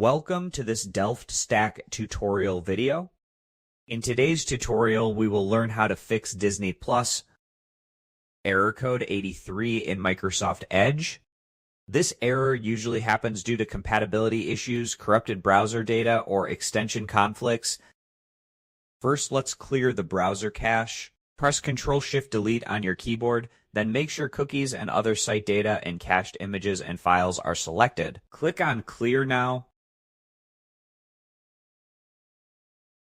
Welcome to this Delft Stack tutorial video. In today's tutorial, we will learn how to fix Disney Plus error code 83 in Microsoft Edge. This error usually happens due to compatibility issues, corrupted browser data, or extension conflicts. First, let's clear the browser cache. Press Ctrl-Shift-Delete on your keyboard, then make sure cookies and other site data and cached images and files are selected. Click on Clear Now.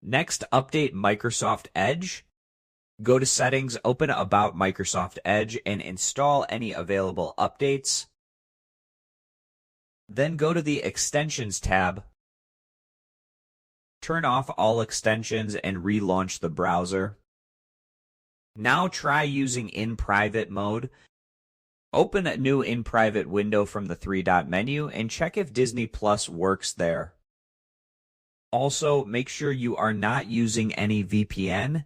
Next, update Microsoft Edge. Go to Settings, open About Microsoft Edge, and install any available updates. Then go to the Extensions tab. Turn off all extensions and relaunch the browser. Now try using InPrivate Mode. Open a new InPrivate window from the three-dot menu and check if Disney Plus works there. Also, make sure you are not using any VPN.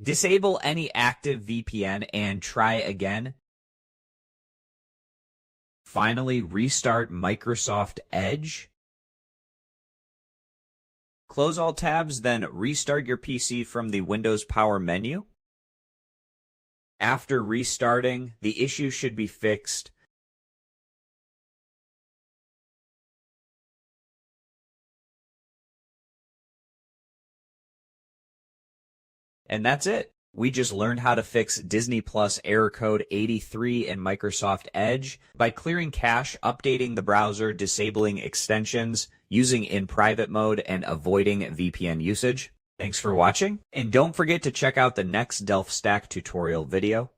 Disable any active VPN and try again. Finally, restart Microsoft Edge. Close all tabs, then restart your PC from the Windows Power menu. After restarting, the issue should be fixed. And that's it. We just learned how to fix Disney Plus error code 83 in Microsoft Edge by clearing cache, updating the browser, disabling extensions, using InPrivate Mode, and avoiding VPN usage. Thanks for watching, and don't forget to check out the next Delft Stack tutorial video.